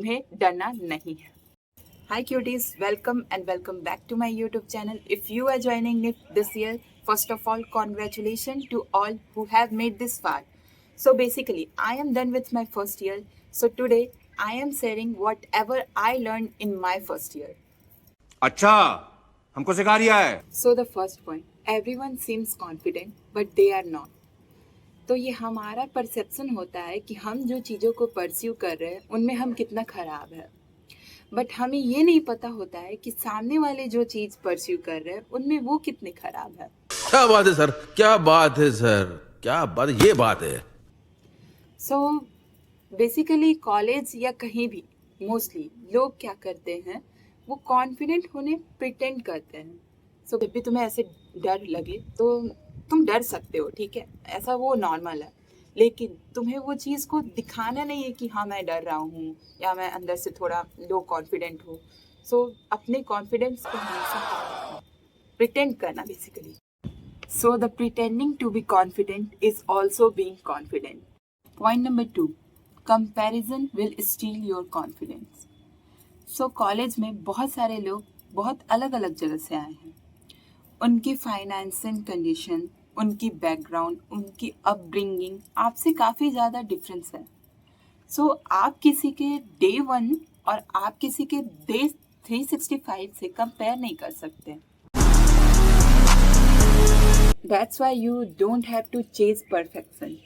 तुम्हें डरना नहीं है। Hi cuties, welcome and welcome back to my YouTube channel. If you are joining me this year, first of all, congratulations to all who have made this far. So basically, I am done with my first year. So today, I am sharing whatever I learned in my first year. अच्छा, हमको सिखा रिया है। So the first point, everyone seems confident, but they are not. तो ये हमारा perception होता है कि हम जो चीज़ों को परस्यू कर रहे हैं उनमें हम कितना खराब है, बट हमें ये नहीं पता होता है कि सामने वाले जो चीज़ परस्यू कर रहे हैं उनमें वो कितने खराब है। क्या बात है सर, क्या बात है सर, क्या बात, ये बात है। सो बेसिकली कॉलेज या कहीं भी मोस्टली लोग क्या करते हैं, वो कॉन्फिडेंट होने प्रिटेंड करते हैं। सो जब भी तुम्हें ऐसे डर लगे तो तुम डर सकते हो, ठीक है, ऐसा वो नॉर्मल है, लेकिन तुम्हें वो चीज़ को दिखाना नहीं है कि हाँ मैं डर रहा हूँ या मैं अंदर से थोड़ा लो कॉन्फिडेंट हूँ। सो अपने कॉन्फिडेंस को हमेशा प्रिटेंड करना basically. So the pretending to be confident is also being confident. Point number 2, comparison will steal your confidence. So college में बहुत सारे लोग बहुत अलग अलग जगह से आए हैं। उनकी फाइनेंशियल कंडीशन, उनकी बैकग्राउंड, उनकी अपब्रिंगिंग आपसे काफ़ी ज़्यादा डिफरेंस है। सो आप किसी के डे 1 और आप किसी के डे 365 से कंपेयर नहीं कर सकते। That's why you don't have to chase perfection.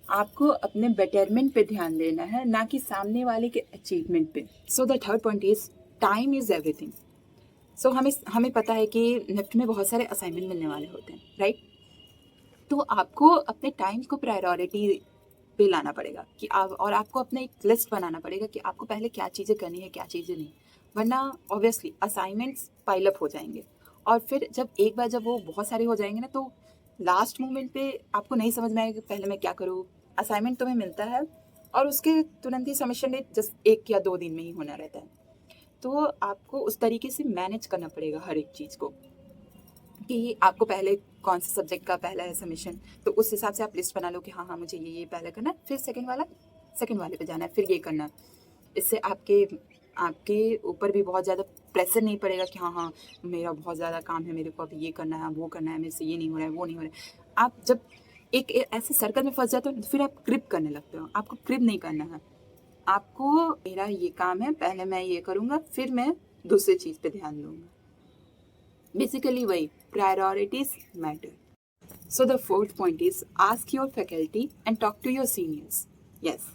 आपको अपने बेटरमेंट पे ध्यान देना है, ना कि सामने वाले के अचीवमेंट पे। So the third point is time is everything. So हमें पता है कि निफ्ट में बहुत सारे असाइनमेंट मिलने वाले होते हैं, राइट? तो आपको अपने टाइम को प्रायोरिटी पे लाना पड़ेगा कि आपको अपना एक लिस्ट बनाना पड़ेगा कि आपको पहले क्या चीज़ें करनी है, क्या चीज़ें नहीं, वरना ऑब्वियसली असाइनमेंट्स पाइलअप हो जाएंगे और फिर जब वो बहुत सारे हो जाएंगे ना, तो लास्ट मोमेंट पे आपको नहीं समझ में आएगा कि पहले मैं क्या करूँ। असाइनमेंट तुम्हें मिलता है और उसके तुरंत ही सबमिशन डेट जस्ट 1 या 2 दिन में ही होना रहता है। तो आपको उस तरीके से मैनेज करना पड़ेगा हर एक चीज़ को कि आपको पहले कौन से सब्जेक्ट का पहला है सबमिशन, तो उस हिसाब से आप लिस्ट बना लो कि हाँ हाँ मुझे ये पहले करना है, फिर सेकंड वाले पे जाना है, फिर ये करना है। इससे आपके ऊपर भी बहुत ज़्यादा प्रेशर नहीं पड़ेगा कि हाँ हाँ मेरा बहुत ज़्यादा काम है, मेरे को अभी ये करना है, वो करना है, मेरे से ये नहीं हो रहा है, वो नहीं हो रहा है। आप जब एक ऐसे सर्कल में फंस जाते हो तो फिर आप क्रिप करने लगते हो। आपको क्रिप नहीं करना है, आपको मेरा ये काम है, पहले मैं ये करूँगा, फिर मैं दूसरी चीज़ पे ध्यान दूँगा। बेसिकली वही, priorities matter. So the fourth point is ask your faculty and talk to your seniors. Yes,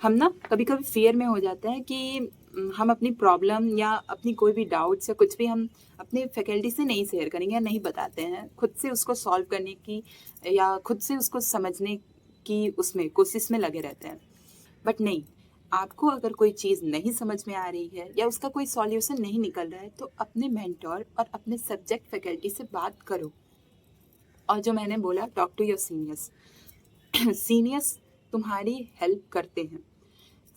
हम ना कभी कभी फियर में हो जाते हैं कि हम अपनी प्रॉब्लम या अपनी कोई भी डाउट्स या कुछ भी हम अपने फैकल्टी से नहीं शेयर करेंगे या नहीं बताते हैं, खुद से उसको सॉल्व करने की या खुद से उसको समझने की उसमें कोशिश में लगे रहते हैं। बट नहीं, आपको अगर कोई चीज़ नहीं समझ में आ रही है या उसका कोई सॉल्यूशन नहीं निकल रहा है तो अपने मेंटोर और अपने सब्जेक्ट फैकल्टी से बात करो। और जो मैंने बोला, talk to your seniors. Seniors तुम्हारी हेल्प करते हैं।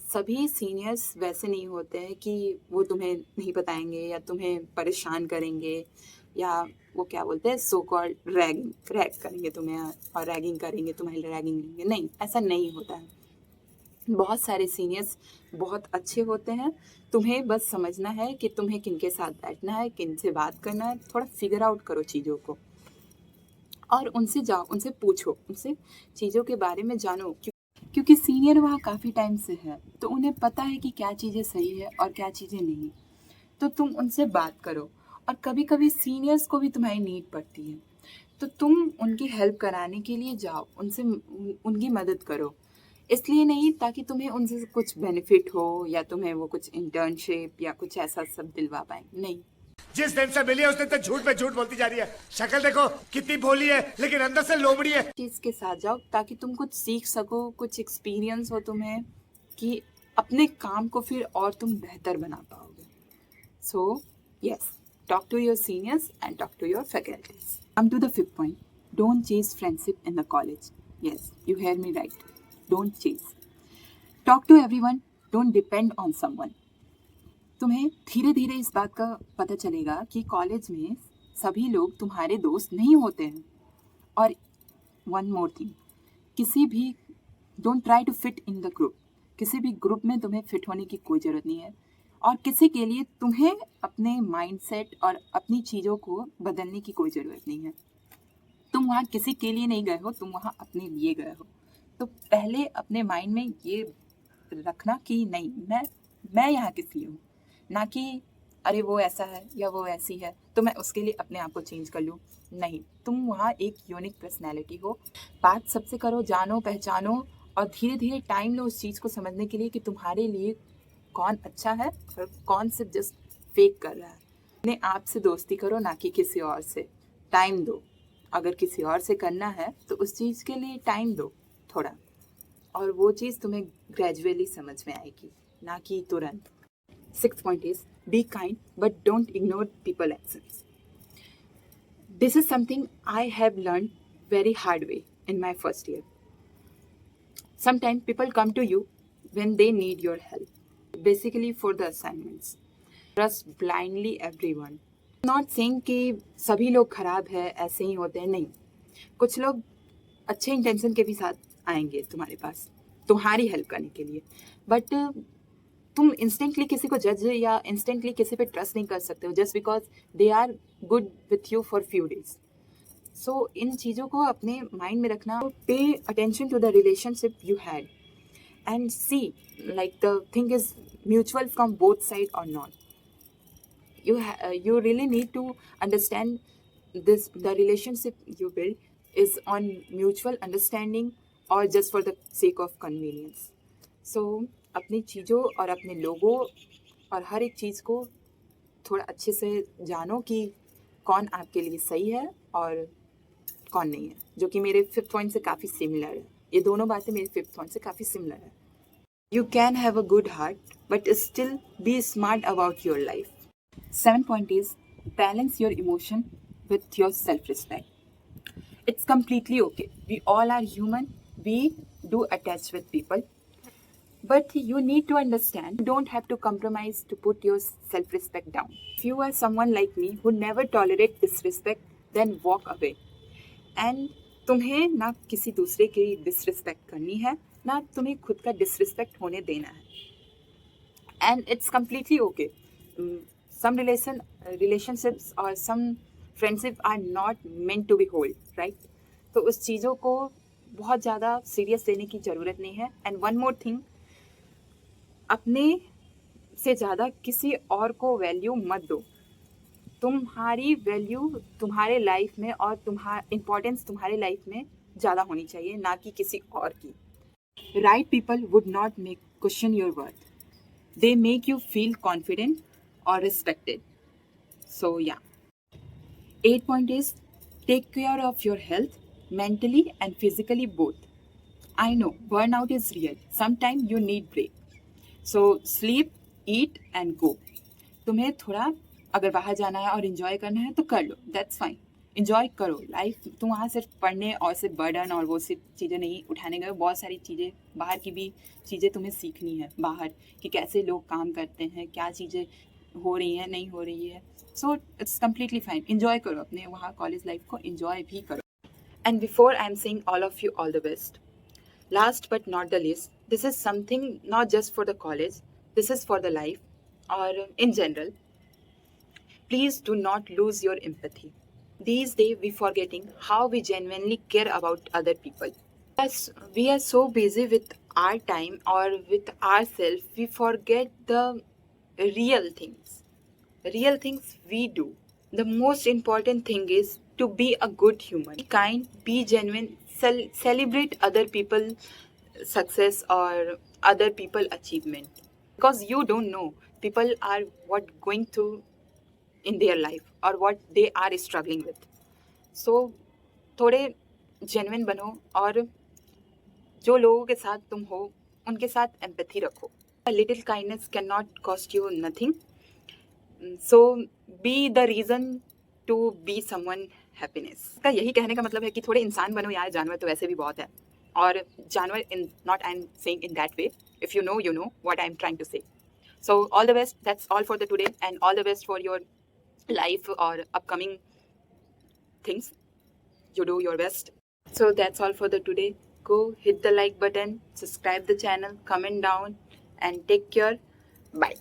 सभी सीनियर्स वैसे नहीं होते हैं कि वो तुम्हें नहीं बताएंगे या तुम्हें परेशान करेंगे या वो क्या बोलते हैं, सो कॉल्ड रैग करेंगे तुम्हें और रैगिंग करेंगे, तुम्हारी रैगिंग लेंगे। नहीं, ऐसा नहीं होता है। बहुत सारे सीनियर्स बहुत अच्छे होते हैं। तुम्हें बस समझना है कि तुम्हें किनके साथ बैठना है, किन से बात करना है, थोड़ा फिगर आउट करो चीज़ों को और उनसे जाओ, उनसे पूछो, उनसे चीज़ों के बारे में जानो, क्योंकि सीनियर वहाँ काफ़ी टाइम से है तो उन्हें पता है कि क्या चीज़ें सही है और क्या चीज़ें नहीं। तो तुम उनसे बात करो और कभी कभी सीनियर्स को भी तुम्हारी नीड पड़ती है तो तुम उनकी हेल्प कराने के लिए जाओ, उनसे उनकी मदद करो। इसलिए नहीं ताकि तुम्हें उनसे कुछ बेनिफिट हो या तुम्हें वो कुछ इंटर्नशिप या कुछ ऐसा सब दिलवा पाए, नहीं। जिस दिन से मिली है उस दिन तक झूठ पे झूठ बोलती जा रही है। शक्ल देखो कितनी भोली है लेकिन अंदर से लोमड़ी है। चीज़ के साथ जाओ ताकि तुम कुछ सीख सको, कुछ एक्सपीरियंस हो तुम्हें कि अपने काम को फिर और तुम बेहतर बना पाओगे। So yes, talk to your seniors and talk to your faculties. Come to the fifth point, don't chase friendship in the college. Yes, you hear me right, don't chase. Talk to everyone, don't depend on someone. तुम्हें धीरे धीरे इस बात का पता चलेगा कि college में सभी लोग तुम्हारे दोस्त नहीं होते हैं। और वन मोर थिंग, किसी भी don't try to fit in the group. किसी भी ग्रुप में तुम्हें फिट होने की कोई ज़रूरत नहीं है, और किसी के लिए तुम्हें अपने माइंडसेट और अपनी चीज़ों को बदलने की कोई ज़रूरत नहीं है। तुम वहाँ किसी के लिए नहीं गए हो, तुम वहाँ अपने लिए गए हो। तो पहले अपने माइंड में ये रखना कि नहीं, मैं यहाँ किस लिए हूँ, ना कि अरे वो ऐसा है या वो ऐसी है तो मैं उसके लिए अपने आप को चेंज कर लूँ। नहीं, तुम वहाँ एक यूनिक पर्सनैलिटी हो। बात सबसे करो, जानो पहचानो, और धीरे धीरे टाइम लो उस चीज़ को समझने के लिए कि तुम्हारे लिए कौन अच्छा है और कौन सिर्फ जस्ट फेक कर रहा है। अपने आप से दोस्ती करो, ना कि किसी और से। टाइम दो, अगर किसी और से करना है तो उस चीज़ के लिए टाइम दो थोड़ा, और वो चीज़ तुम्हें ग्रेजुअली समझ में आएगी, ना कि तुरंत। 6th point is be kind but don't ignore people actions. This is something I have learned very hard way in my first year. Sometimes people come to you when they need your help, basically for the assignments. Trust blindly everyone. Not saying कि सभी लोग खराब है, ऐसे ही होते हैं, नहीं। कुछ लोग अच्छे इंटेंशन के भी साथ आएंगे तुम्हारे पास तुम्हारी हेल्प करने के लिए, बट तुम इंस्टेंटली किसी को जज या इंस्टेंटली किसी पे ट्रस्ट नहीं कर सकते हो just because they are good with you for few days. So इन चीज़ों को अपने माइंड में रखना। Pay attention to the relationship you had and see like the thing is mutual from both side और not. You really need to understand this, the relationship you build is on mutual understanding or just for the sake of convenience. So अपनी चीज़ों और अपने लोगों और हर एक चीज़ को थोड़ा अच्छे से जानो कि कौन आपके लिए सही है और कौन नहीं है, जो कि मेरे 5th पॉइंट से काफ़ी सिमिलर है। ये दोनों बातें मेरे 5th पॉइंट से काफ़ी सिमिलर है। You can have a good heart but still be smart about your life. 7th point is balance your emotion with your self-respect. It's completely okay. We all are human. We do attach with people. But you need to understand, you don't have to compromise to put your self-respect down. If you are someone like me who never tolerate disrespect, then walk away. And तुम्हें ना किसी दूसरे की disrespect करनी है, ना तुम्हें खुद का डिसरिस्पेक्ट होने देना है. And it's completely okay. Some relationships or some friendship are not meant to be whole, right? तो उस चीज़ों को बहुत ज़्यादा सीरियस लेने की ज़रूरत नहीं है. And one more thing, अपने से ज़्यादा किसी और को वैल्यू मत दो. तुम्हारी वैल्यू तुम्हारे लाइफ में और इम्पोर्टेंस तुम्हारे लाइफ में ज़्यादा होनी चाहिए, ना कि किसी और की. Right people would not make question your worth. They make you feel confident or respected. So yeah. 8th point is take care of your health, mentally and physically both. I know burnout is real. Sometimes you need break. So sleep, eat and go. तुम्हें थोड़ा अगर बाहर जाना है और enjoy करना है तो कर लो, दैट्स फाइन. इन्जॉय करो लाइफ. तुम वहाँ सिर्फ पढ़ने और सिर्फ बर्डन और वो सिर्फ चीज़ें नहीं उठाने गए, बहुत सारी चीज़ें बाहर की भी चीज़ें तुम्हें सीखनी है बाहर, कि कैसे लोग काम करते हैं, क्या चीज़ें हो रही हैं नहीं हो रही है. So it's completely fine. Enjoy करो अपने वहाँ कॉलेज लाइफ को, इन्जॉय भी करो. And before I am saying all of you all the best, last but not the least, this is something not just for the college, this is for the life or in general. Please do not lose your empathy. These days we forgetting how we genuinely care about other people. As we are so busy with our time or with ourselves, we forget the real things we do. The most important thing is to be a good human. Be kind, be genuine, celebrate other people success or other people achievement, because you don't know people are what going through in their life or what they are struggling with. So थोड़े genuine बनो और जो लोगों के साथ तुम हो उनके साथ empathy रखो. A little kindness cannot cost you nothing. So be the reason to be someone happiness. का यही कहने का मतलब है कि थोड़े इंसान बनो यार, जानवर तो वैसे भी बहुत है. और जानवर in not I'm saying in that way. If you know what I'm trying to say. So all the best. That's all for the today, and all the best for your life or upcoming things. You do your best. So that's all for the today. go, hit the like button, subscribe the channel, comment down, and take care. Bye.